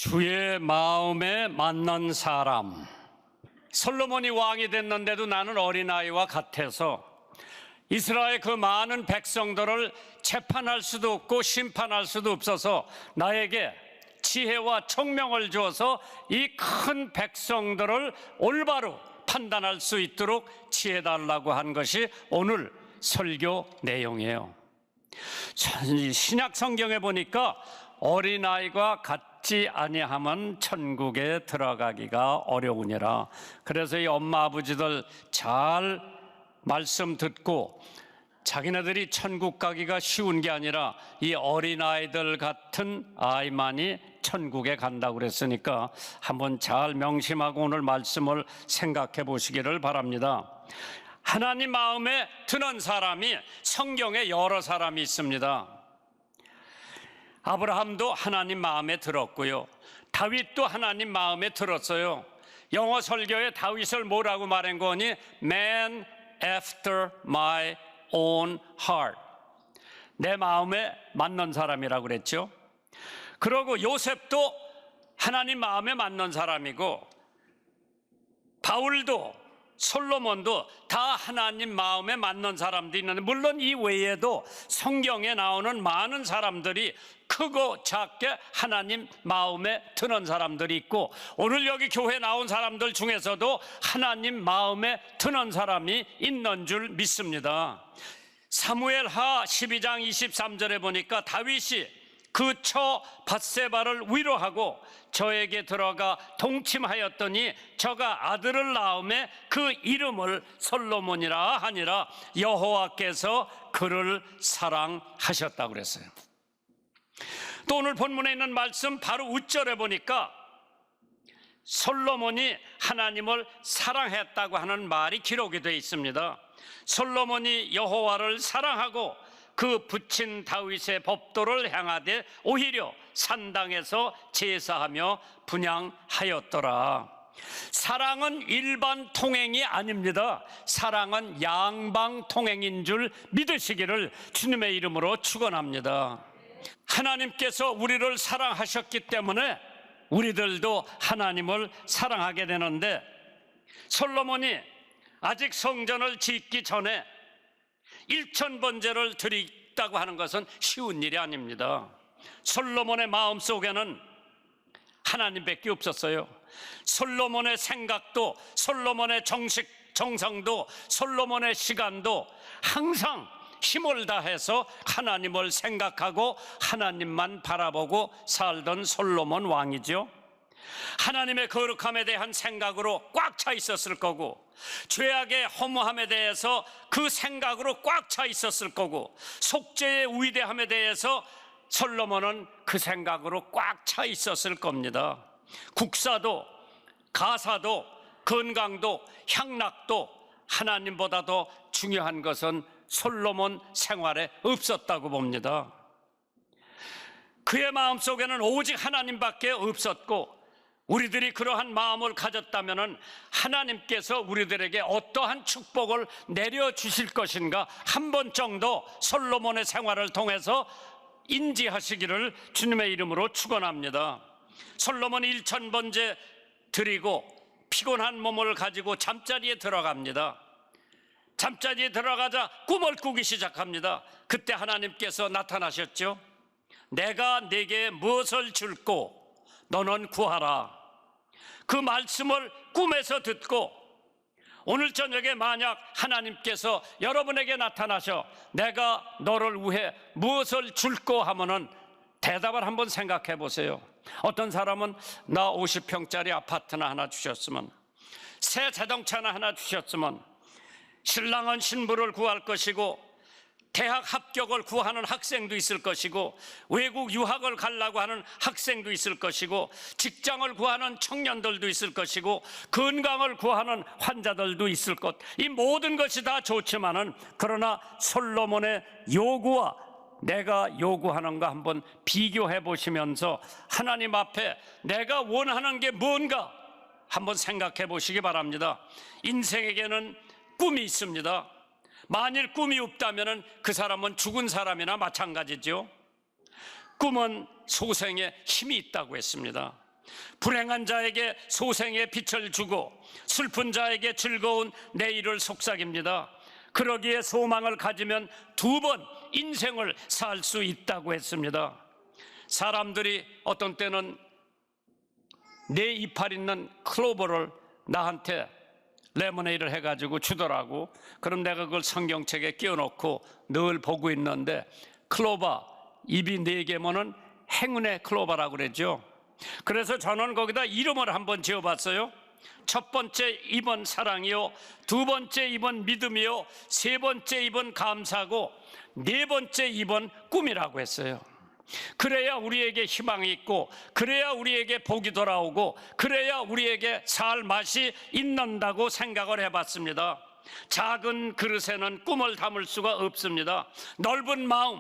주의 마음에 맞는 사람. 솔로몬이 왕이 됐는데도 나는 어린아이와 같아서 이스라엘 그 많은 백성들을 재판할 수도 없고 심판할 수도 없어서 나에게 지혜와 총명을 주어서 이 큰 백성들을 올바로 판단할 수 있도록 지혜 달라고 한 것이 오늘 설교 내용이에요. 신약 성경에 보니까 어린아이가 같지 아니하면 천국에 들어가기가 어려우니라. 그래서 이 엄마 아버지들 잘 말씀 듣고 자기네들이 천국 가기가 쉬운 게 아니라 이 어린아이들 같은 아이만이 천국에 간다고 그랬으니까 한번 잘 명심하고 오늘 말씀을 생각해 보시기를 바랍니다. 하나님 마음에 드는 사람이 성경에 여러 사람이 있습니다. 아브라함도 하나님 마음에 들었고요, 다윗도 하나님 마음에 들었어요. 영어 설교에 다윗을 뭐라고 말한 거니? Man after my own heart. 내 마음에 맞는 사람이라고 그랬죠. 그리고 요셉도 하나님 마음에 맞는 사람이고, 바울도 솔로몬도 다 하나님 마음에 맞는 사람도 있는데, 물론 이 외에도 성경에 나오는 많은 사람들이 크고 작게 하나님 마음에 드는 사람들이 있고, 오늘 여기 교회 나온 사람들 중에서도 하나님 마음에 드는 사람이 있는 줄 믿습니다. 사무엘하 12장 23절에 보니까 다윗이 그 처 밧세바를 위로하고 저에게 들어가 동침하였더니 저가 아들을 낳음에 그 이름을 솔로몬이라 하니라. 여호와께서 그를 사랑하셨다고 그랬어요. 또 오늘 본문에 있는 말씀 바로 우절에 보니까 솔로몬이 하나님을 사랑했다고 하는 말이 기록이 되어 있습니다. 솔로몬이 여호와를 사랑하고 그 붙인 다윗의 법도를 향하되 오히려 산당에서 제사하며 분향하였더라. 사랑은 일반 통행이 아닙니다. 사랑은 양방 통행인 줄 믿으시기를 주님의 이름으로 축원합니다. 하나님께서 우리를 사랑하셨기 때문에 우리들도 하나님을 사랑하게 되는데, 솔로몬이 아직 성전을 짓기 전에 1000번제를 드리다고 하는 것은 쉬운 일이 아닙니다. 솔로몬의 마음속에는 하나님밖에 없었어요. 솔로몬의 생각도, 솔로몬의 정성도, 솔로몬의 시간도 항상 힘을 다해서 하나님을 생각하고 하나님만 바라보고 살던 솔로몬 왕이죠. 하나님의 거룩함에 대한 생각으로 꽉 차 있었을 거고, 죄악의 허무함에 대해서 그 생각으로 꽉 차 있었을 거고, 속죄의 위대함에 대해서 솔로몬은 그 생각으로 꽉 차 있었을 겁니다. 국사도, 가사도, 건강도, 향락도 하나님보다 더 중요한 것은 솔로몬 생활에 없었다고 봅니다. 그의 마음속에는 오직 하나님밖에 없었고, 우리들이 그러한 마음을 가졌다면 하나님께서 우리들에게 어떠한 축복을 내려주실 것인가 한 번 정도 솔로몬의 생활을 통해서 인지하시기를 주님의 이름으로 축원합니다. 솔로몬이 1000번제 드리고 피곤한 몸을 가지고 잠자리에 들어갑니다. 잠자리에 들어가자 꿈을 꾸기 시작합니다. 그때 하나님께서 나타나셨죠. 내가 네게 무엇을 줄고 너는 구하라. 그 말씀을 꿈에서 듣고 오늘 저녁에 만약 하나님께서 여러분에게 나타나셔 내가 너를 위해 무엇을 줄고 하면은 대답을 한번 생각해 보세요. 어떤 사람은 나 50평짜리 아파트나 하나 주셨으면, 새 자동차나 하나 주셨으면, 신랑은 신부를 구할 것이고 대학 합격을 구하는 학생도 있을 것이고, 외국 유학을 가려고 하는 학생도 있을 것이고, 직장을 구하는 청년들도 있을 것이고, 건강을 구하는 환자들도 있을 것. 이 모든 것이 다 좋지만은, 그러나 솔로몬의 요구와 내가 요구하는 거 한번 비교해 보시면서 하나님 앞에 내가 원하는 게 뭔가 한번 생각해 보시기 바랍니다. 인생에게는 꿈이 있습니다. 만일 꿈이 없다면 그 사람은 죽은 사람이나 마찬가지죠. 꿈은 소생에 힘이 있다고 했습니다. 불행한 자에게 소생의 빛을 주고 슬픈 자에게 즐거운 내일을 속삭입니다. 그러기에 소망을 가지면 2번 인생을 살 수 있다고 했습니다. 사람들이 어떤 때는 내 이빨 있는 클로버를 나한테 레모네이드를 해가지고 주더라고. 그럼 내가 그걸 성경책에 끼워놓고 늘 보고 있는데, 클로버 입이 4개면은 행운의 클로버라고 그러죠. 그래서 저는 거기다 이름을 한번 지어봤어요. 첫 번째 입은 사랑이요, 2번째 입은 믿음이요, 3번째 입은 감사고, 4번째 입은 꿈이라고 했어요. 그래야 우리에게 희망이 있고, 그래야 우리에게 복이 돌아오고, 그래야 우리에게 살 맛이 있는다고 생각을 해봤습니다. 작은 그릇에는 꿈을 담을 수가 없습니다. 넓은 마음,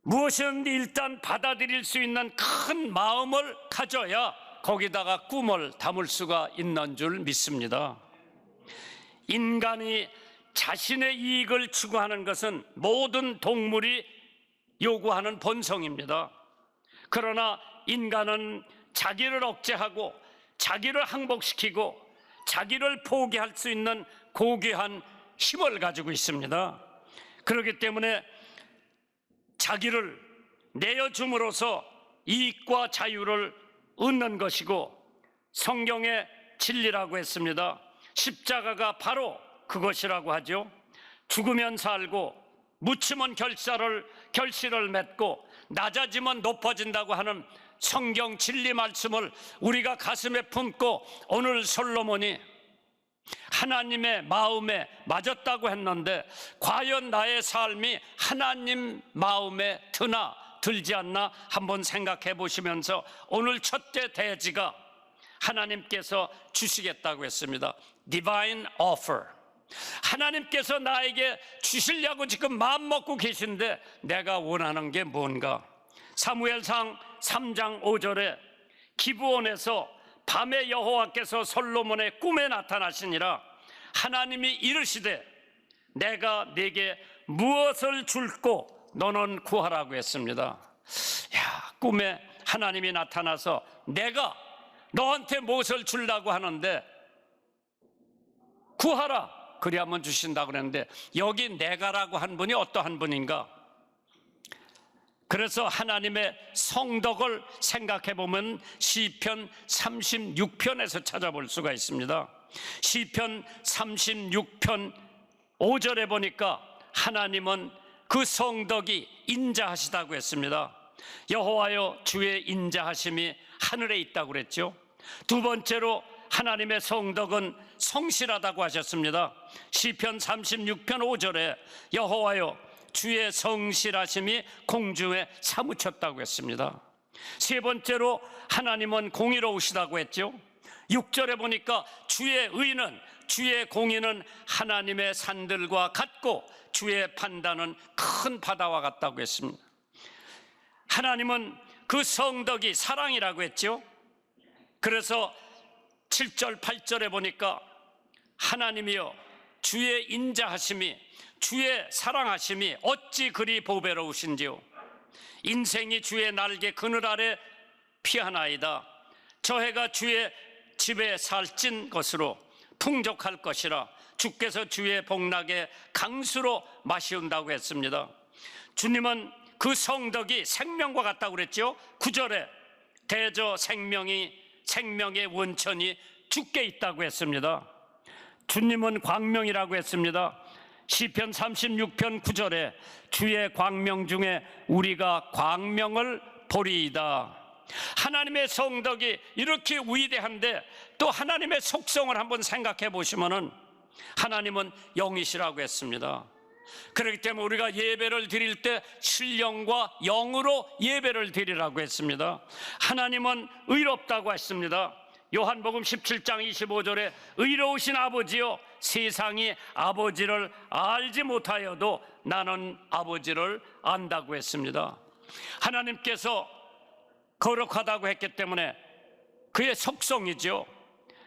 무엇이든 일단 받아들일 수 있는 큰 마음을 가져야 거기다가 꿈을 담을 수가 있는 줄 믿습니다. 인간이 자신의 이익을 추구하는 것은 모든 동물이 요구하는 본성입니다. 그러나 인간은 자기를 억제하고 자기를 항복시키고 자기를 포기할 수 있는 고귀한 힘을 가지고 있습니다. 그렇기 때문에 자기를 내어줌으로써 이익과 자유를 얻는 것이고, 성경의 진리라고 했습니다. 십자가가 바로 그것이라고 하죠. 죽으면 살고 묻히면 결실을 맺고 낮아지면 높아진다고 하는 성경 진리 말씀을 우리가 가슴에 품고, 오늘 솔로몬이 하나님의 마음에 맞았다고 했는데, 과연 나의 삶이 하나님 마음에 드나 들지 않나 한번 생각해 보시면서, 오늘 첫째 대지가 하나님께서 주시겠다고 했습니다. Divine offer. 하나님께서 나에게 주시려고 지금 마음 먹고 계신데 내가 원하는 게 뭔가? 사무엘상 3장 5절에 기브온에서 밤에 여호와께서 솔로몬의 꿈에 나타나시니라. 하나님이 이르시되 내가 네게 무엇을 줄고 너는 구하라고 했습니다. 꿈에 하나님이 나타나서 내가 너한테 무엇을 주려고 하는데 구하라, 그리하면 주신다고 그랬는데, 여기 내가라고 한 분이 어떠한 분인가? 그래서 하나님의 성덕을 생각해 보면 시편 36편에서 찾아볼 수가 있습니다. 시편 36편 5절에 보니까 하나님은 그 성덕이 인자하시다고 했습니다. 여호와여, 주의 인자하심이 하늘에 있다고 그랬죠. 2번째로 하나님의 성덕은 성실하다고 하셨습니다. 시편 36편 5절에 여호와여, 주의 성실하심이 공중에 사무쳤다고 했습니다. 3번째로 하나님은 공의로우시다고 했죠. 6절에 보니까 주의 의는, 주의 공의는 하나님의 산들과 같고 주의 판단은 큰 바다와 같다고 했습니다. 하나님은 그 성덕이 사랑이라고 했죠. 그래서 7절 8절에 보니까 하나님이여, 주의 인자하심이, 주의 사랑하심이 어찌 그리 보배로우신지요. 인생이 주의 날개 그늘 아래 피하나이다. 저 해가 주의 집에 살찐 것으로 풍족할 것이라. 주께서 주의 복락에 강수로 마시운다고 했습니다. 주님은 그 성덕이 생명과 같다고 그랬죠. 9절에 대저 생명의 원천이 주께 있다고 했습니다. 주님은 광명이라고 했습니다. 시편 36편 9절에 주의 광명 중에 우리가 광명을 보리이다. 하나님의 성덕이 이렇게 위대한데 또 하나님의 속성을 한번 생각해 보시면은 하나님은 영이시라고 했습니다. 그렇기 때문에 우리가 예배를 드릴 때 신령과 영으로 예배를 드리라고 했습니다. 하나님은 의롭다고 했습니다. 요한복음 17장 25절에 의로우신 아버지여, 세상이 아버지를 알지 못하여도 나는 아버지를 안다고 했습니다. 하나님께서 거룩하다고 했기 때문에 그의 속성이죠.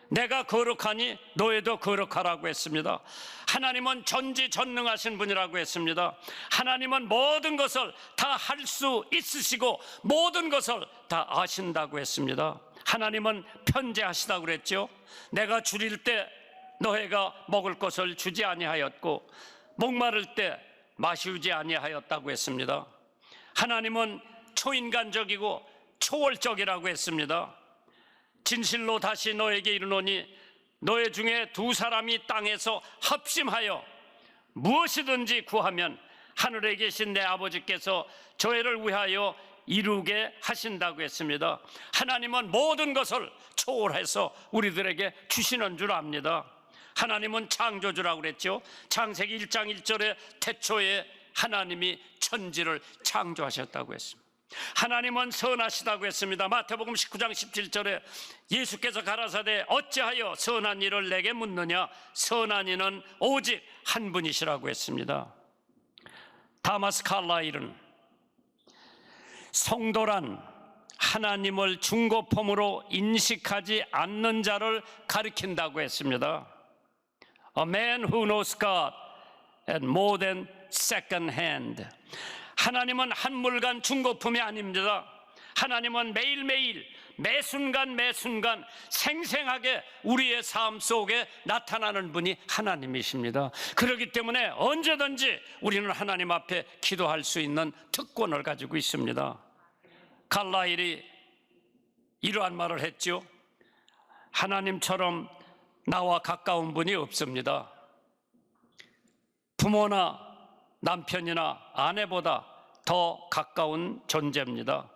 내가 거룩하니 너희도 거룩하라고 했습니다. 하나님은 전지전능하신 분이라고 했습니다. 하나님은 모든 것을 다 할 수 있으시고 모든 것을 다 아신다고 했습니다. 하나님은 편재하시다고 그랬죠. 내가 줄일 때 너희가 먹을 것을 주지 아니하였고 목마를 때 마시우지 아니하였다고 했습니다. 하나님은 초인간적이고 초월적이라고 했습니다. 진실로 다시 너에게 이르노니 너희 중에 두 사람이 땅에서 합심하여 무엇이든지 구하면 하늘에 계신 내 아버지께서 저희를 위하여 이루게 하신다고 했습니다. 하나님은 모든 것을 초월해서 우리들에게 주시는 줄 압니다. 하나님은 창조주라고 그랬죠. 창세기 1장 1절에 태초에 하나님이 천지를 창조하셨다고 했습니다. 하나님은 선하시다고 했습니다. 마태복음 19장 17절에 예수께서 가라사대 어찌하여 선한 일을 내게 묻느냐, 선한 이는 오직 한 분이시라고 했습니다. 다마스 칼라일은 성도란 하나님을 중고품으로 인식하지 않는 자를 가리킨다고 했습니다. A man who knows God at more than second hand. 하나님은 한 물간 중고품이 아닙니다. 하나님은 매일매일 매순간 매순간 생생하게 우리의 삶 속에 나타나는 분이 하나님이십니다. 그렇기 때문에 언제든지 우리는 하나님 앞에 기도할 수 있는 특권을 가지고 있습니다. 갈라일이 이러한 말을 했죠. 하나님처럼 나와 가까운 분이 없습니다. 부모나 남편이나 아내보다 더 가까운 존재입니다.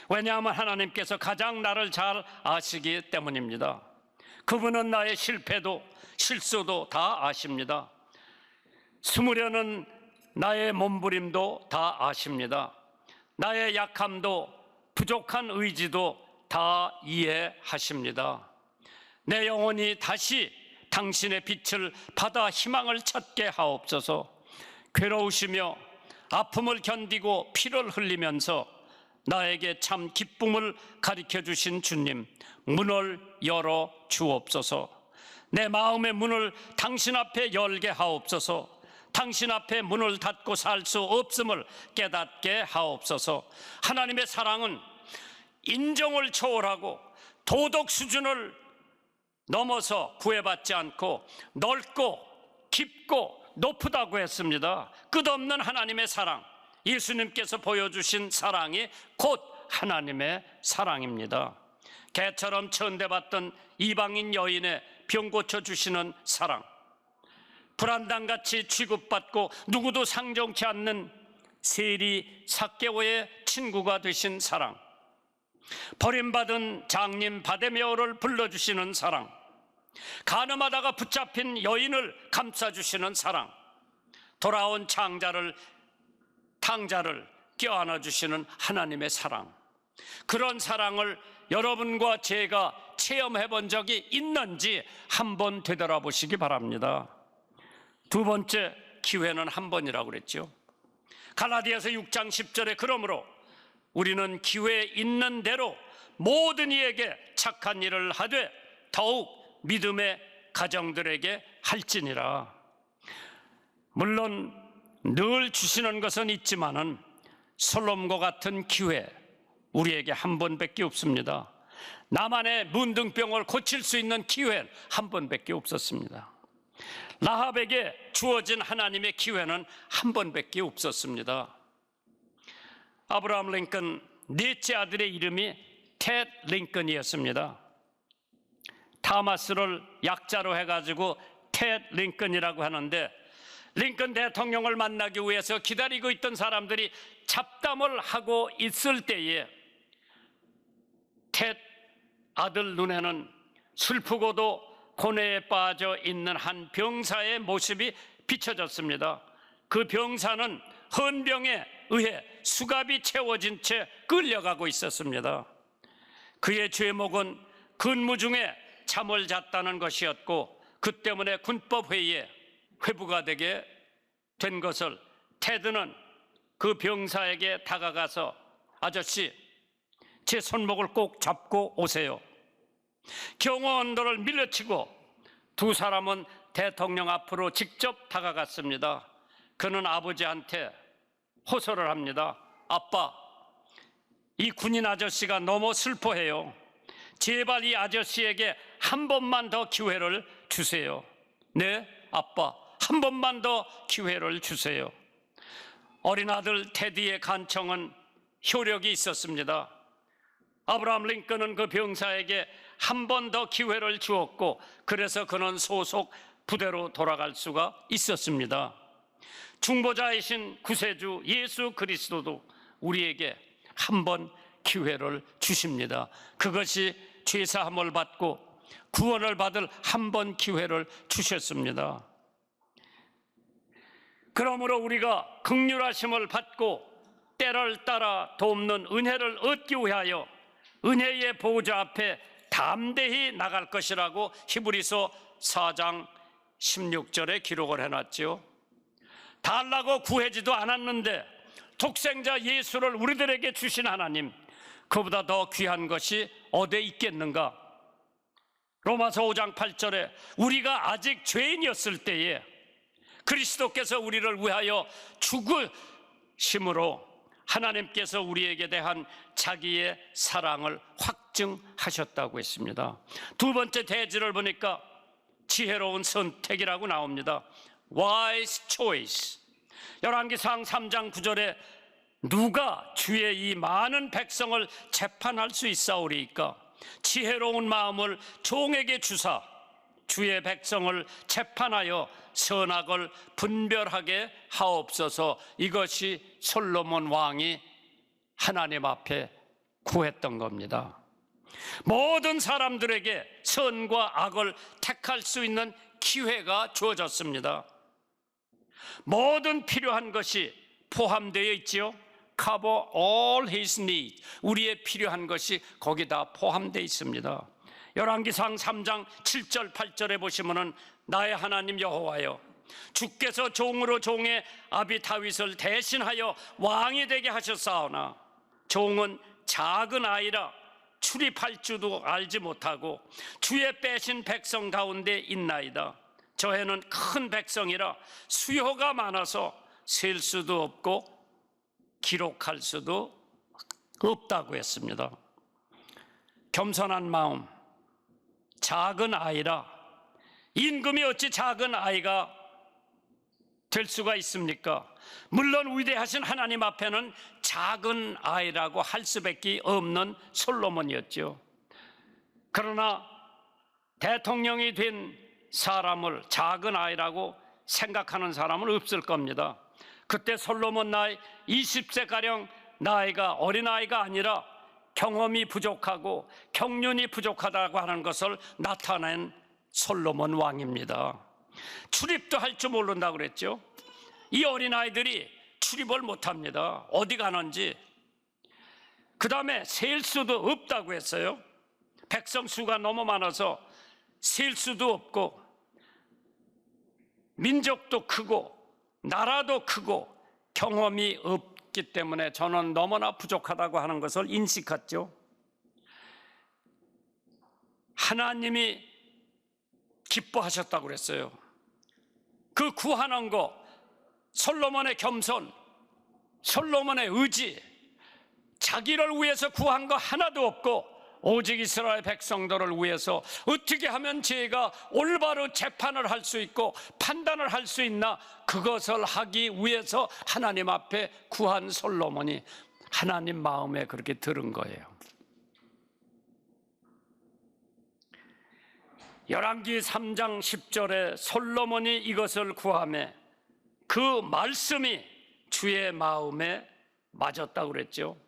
왜냐하면 하나님께서 가장 나를 잘 아시기 때문입니다. 그분은 나의 실패도 실수도 다 아십니다. 숨으려는 나의 몸부림도 다 아십니다. 나의 약함도 부족한 의지도 다 이해하십니다. 내 영혼이 다시 당신의 빛을 받아 희망을 찾게 하옵소서. 괴로우시며 아픔을 견디고 피를 흘리면서 나에게 참 기쁨을 가르쳐 주신 주님, 문을 열어 주옵소서. 내 마음의 문을 당신 앞에 열게 하옵소서. 당신 앞에 문을 닫고 살 수 없음을 깨닫게 하옵소서. 하나님의 사랑은 인정을 초월하고 도덕 수준을 넘어서 구애받지 않고 넓고 깊고 높다고 했습니다. 끝없는 하나님의 사랑, 예수님께서 보여주신 사랑이 곧 하나님의 사랑입니다. 개처럼 천대받던 이방인 여인의 병 고쳐주시는 사랑, 불안당같이 취급받고 누구도 상종치 않는 세리 삭개오의 친구가 되신 사랑, 버림받은 장님 바데메오를 불러주시는 사랑, 가늠하다가 붙잡힌 여인을 감싸주시는 사랑, 돌아온 탕자를 껴안아 주시는 하나님의 사랑, 그런 사랑을 여러분과 제가 체험해 본 적이 있는지 한번 되돌아보시기 바랍니다. 두 번째, 기회는 한 번이라고 그랬죠. 갈라디아서 6장 10절에 그러므로 우리는 기회 있는 대로 모든 이에게 착한 일을 하되 더욱 믿음의 가정들에게 할지니라. 물론 늘 주시는 것은 있지만은 솔로몬과 같은 기회 우리에게 한 번밖에 없습니다. 나만의 문둥병을 고칠 수 있는 기회는 한 번밖에 없었습니다. 라합에게 주어진 하나님의 기회는 한 번밖에 없었습니다. 아브라함 링컨 넷째 아들의 이름이 텟 링컨이었습니다. 타마스를 약자로 해가지고 텟 링컨이라고 하는데, 링컨 대통령을 만나기 위해서 기다리고 있던 사람들이 잡담을 하고 있을 때에 텟 아들 눈에는 슬프고도 고뇌에 빠져 있는 한 병사의 모습이 비춰졌습니다. 그 병사는 헌병에 의해 수갑이 채워진 채 끌려가고 있었습니다. 그의 죄목은 근무 중에 잠을 잤다는 것이었고, 그 때문에 군법회의에 회부가 되게 된 것을 테드는 그 병사에게 다가가서 아저씨, 제 손목을 꼭 잡고 오세요. 경호원들을 밀어치고 두 사람은 대통령 앞으로 직접 다가갔습니다. 그는 아버지한테 호소를 합니다. 아빠, 이 군인 아저씨가 너무 슬퍼해요. 제발 이 아저씨에게 한 번만 더 기회를 주세요. 네, 아빠, 한 번만 더 기회를 주세요. 어린 아들 테디의 간청은 효력이 있었습니다. 아브라함 링컨은 그 병사에게 한 번 더 기회를 주었고, 그래서 그는 소속 부대로 돌아갈 수가 있었습니다. 중보자이신 구세주 예수 그리스도도 우리에게 한 번 기회를 주십니다. 그것이 죄사함을 받고 구원을 받을 한 번 기회를 주셨습니다. 그러므로 우리가 긍휼하심을 받고 때를 따라 돕는 은혜를 얻기 위하여 은혜의 보좌 앞에 담대히 나갈 것이라고 히브리서 4장 16절에 기록을 해놨죠. 달라고 구하지도 않았는데 독생자 예수를 우리들에게 주신 하나님, 그보다 더 귀한 것이 어디에 있겠는가? 로마서 5장 8절에 우리가 아직 죄인이었을 때에 그리스도께서 우리를 위하여 죽으심으로 하나님께서 우리에게 대한 자기의 사랑을 확증하셨다고 했습니다. 두 번째 대지를 보니까 지혜로운 선택이라고 나옵니다. Wise choice. 열왕기상 3장 9절에 누가 주의 이 많은 백성을 재판할 수 있사오리이까? 지혜로운 마음을 종에게 주사 주의 백성을 재판하여 선악을 분별하게 하옵소서. 이것이 솔로몬 왕이 하나님 앞에 구했던 겁니다. 모든 사람들에게 선과 악을 택할 수 있는 기회가 주어졌습니다. 모든 필요한 것이 포함되어 있지요. Cover all his needs. 우리의 필요한 것이 거기다 포함되어 있습니다. 열왕기상 3장 7절 8절에 보시면은 나의 하나님 여호와여, 주께서 종으로 종의 아비 다윗을 대신하여 왕이 되게 하셨사오나 종은 작은 아이라 출입할 줄도 알지 못하고 주의 빼신 백성 가운데 있나이다. 저에는 큰 백성이라 수요가 많아서 셀 수도 없고 기록할 수도 없다고 했습니다. 겸손한 마음, 작은 아이라, 임금이 어찌 작은 아이가 될 수가 있습니까? 물론 위대하신 하나님 앞에는 작은 아이라고 할 수밖에 없는 솔로몬이었죠. 그러나 대통령이 된 사람을 작은 아이라고 생각하는 사람은 없을 겁니다. 그때 솔로몬 나이 20세가량 나이가 어린아이가 아니라 경험이 부족하고 경륜이 부족하다고 하는 것을 나타낸 솔로몬 왕입니다. 출입도 할 줄 모른다고 그랬죠. 이 어린아이들이 출입을 못합니다. 어디 가는지. 그 다음에 셀 수도 없다고 했어요. 백성 수가 너무 많아서 셀 수도 없고 민족도 크고 나라도 크고 경험이 없기 때문에 저는 너무나 부족하다고 하는 것을 인식했죠. 하나님이 기뻐하셨다고 그랬어요. 그 구하는 거, 솔로몬의 겸손, 솔로몬의 의지, 자기를 위해서 구한 거 하나도 없고 오직 이스라엘 백성들을 위해서 어떻게 하면 제가 올바로 재판을 할 수 있고 판단을 할 수 있나, 그것을 하기 위해서 하나님 앞에 구한 솔로몬이 하나님 마음에 그렇게 들은 거예요. 열왕기 3장 10절에 솔로몬이 이것을 구하매 그 말씀이 주의 마음에 맞았다고 그랬죠.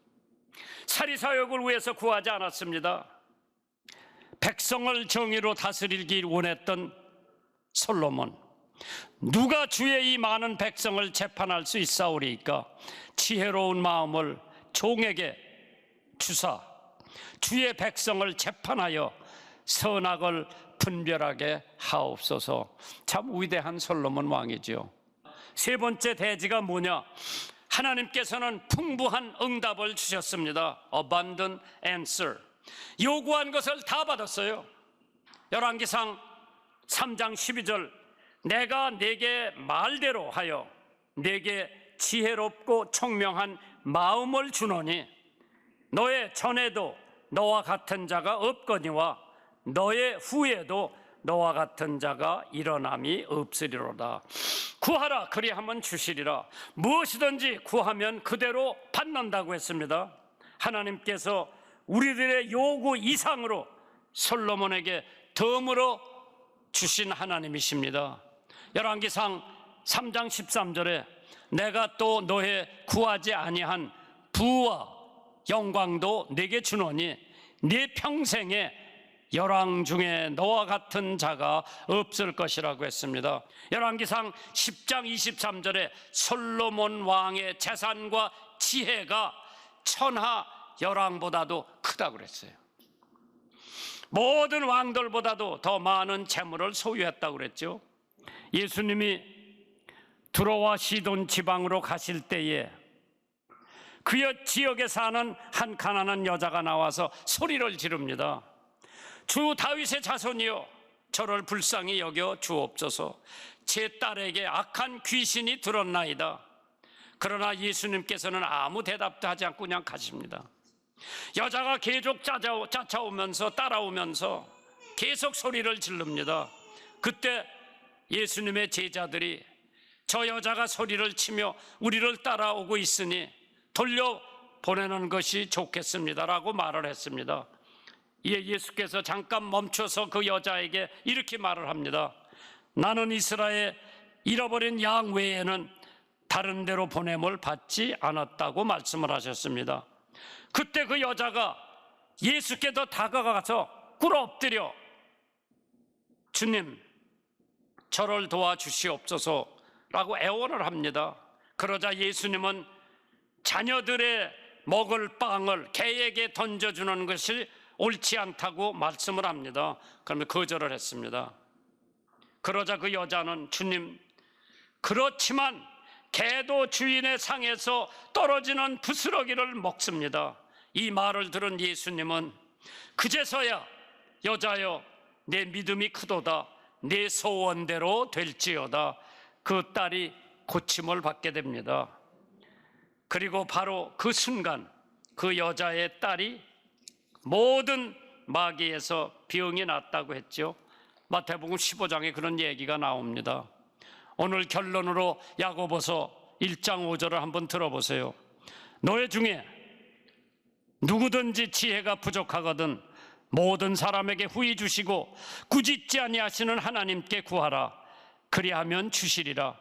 사리사욕을 위해서 구하지 않았습니다. 백성을 정의로 다스리길 원했던 솔로몬, 누가 주의 이 많은 백성을 재판할 수 있사오리이까? 지혜로운 마음을 종에게 주사 주의 백성을 재판하여 선악을 분별하게 하옵소서. 참 위대한 솔로몬 왕이죠. 세 번째 대지가 뭐냐? 하나님께서는 풍부한 응답을 주셨습니다. Abundant answer. 요구한 것을 다 받았어요. 열왕기상 3장 12절, 내가 네게 말대로 하여 네게 지혜롭고 총명한 마음을 주노니 너의 전에도 너와 같은 자가 없거니와 너의 후에도 너와 같은 자가 일어남이 없으리로다. 구하라 그리하면 주시리라. 무엇이든지 구하면 그대로 받는다고 했습니다. 하나님께서 우리들의 요구 이상으로 솔로몬에게 덤으로 주신 하나님이십니다. 열왕기상 3장 13절에 내가 또 너의 구하지 아니한 부와 영광도 내게 주노니 네 평생에 열왕 중에 너와 같은 자가 없을 것이라고 했습니다. 열왕기상 10장 23절에 솔로몬 왕의 재산과 지혜가 천하 열왕보다도 크다고 그랬어요. 모든 왕들보다도 더 많은 재물을 소유했다고 그랬죠. 예수님이 두로와 시돈 지방으로 가실 때에 그 지역에 사는 한 가난한 여자가 나와서 소리를 지릅니다. 주 다윗의 자손이여, 저를 불쌍히 여겨 주옵소서. 제 딸에게 악한 귀신이 들었나이다. 그러나 예수님께서는 아무 대답도 하지 않고 그냥 가십니다. 여자가 계속 쫓아오면서 따라오면서 계속 소리를 지릅니다. 그때 예수님의 제자들이 저 여자가 소리를 치며 우리를 따라오고 있으니 돌려보내는 것이 좋겠습니다라고 말을 했습니다. 이에 예수께서 잠깐 멈춰서 그 여자에게 이렇게 말을 합니다. 나는 이스라엘 잃어버린 양 외에는 다른 데로 보냄을 받지 않았다고 말씀을 하셨습니다. 그때 그 여자가 예수께 더 다가가서 꿇어 엎드려 주님, 저를 도와주시옵소서라고 애원을 합니다. 그러자 예수님은 자녀들의 먹을 빵을 개에게 던져주는 것이 옳지 않다고 말씀을 합니다. 그러면 거절을 했습니다. 그러자 그 여자는 주님, 그렇지만 개도 주인의 상에서 떨어지는 부스러기를 먹습니다. 이 말을 들은 예수님은 그제서야 여자여, 내 믿음이 크도다. 내 소원대로 될지어다. 그 딸이 고침을 받게 됩니다. 그리고 바로 그 순간 그 여자의 딸이 모든 마귀에서 병이 났다고 했죠. 마태복음 15장에 그런 얘기가 나옵니다. 오늘 결론으로 야고보서 1장 5절을 한번 들어보세요. 너희 중에 누구든지 지혜가 부족하거든 모든 사람에게 후히 주시고 꾸짖지 아니하시는 하나님께 구하라. 그리하면 주시리라.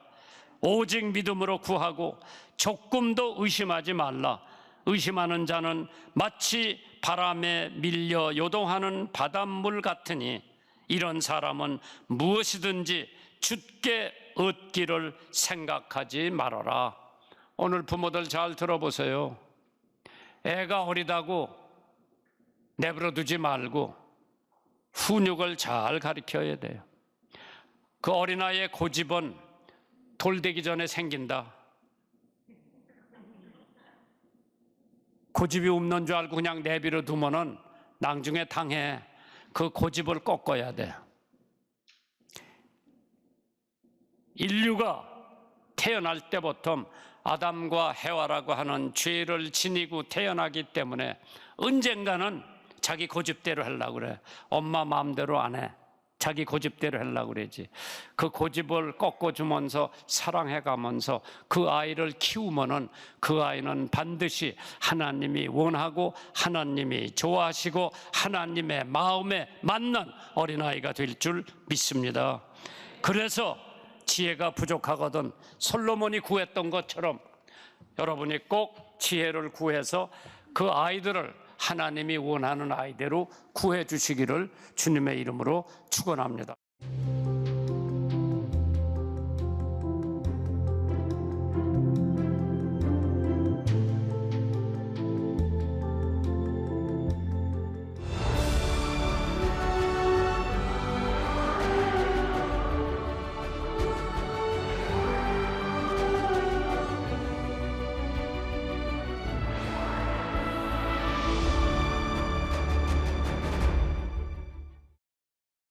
오직 믿음으로 구하고 조금도 의심하지 말라. 의심하는 자는 마치 바람에 밀려 요동하는 바닷물 같으니 이런 사람은 무엇이든지 주께 얻기를 생각하지 말아라. 오늘 부모들 잘 들어보세요. 애가 어리다고 내버려 두지 말고 훈육을 잘 가르쳐야 돼요. 그 어린아이의 고집은 돌 되기 전에 생긴다. 고집이 없는 줄 알고 그냥 내버려 두면은 나중에 당해. 그 고집을 꺾어야 돼. 인류가 태어날 때부터 아담과 해와라고 하는 죄를 지니고 태어나기 때문에 언젠가는 자기 고집대로 하려고 그래. 엄마 마음대로 안 해. 자기 고집대로 하려고 그러지. 그 고집을 꺾어주면서 사랑해가면서 그 아이를 키우면은 그 아이는 반드시 하나님이 원하고 하나님이 좋아하시고 하나님의 마음에 맞는 어린아이가 될 줄 믿습니다. 그래서 지혜가 부족하거든 솔로몬이 구했던 것처럼 여러분이 꼭 지혜를 구해서 그 아이들을 하나님이 원하는 아이대로 구해 주시기를 주님의 이름으로 축원합니다.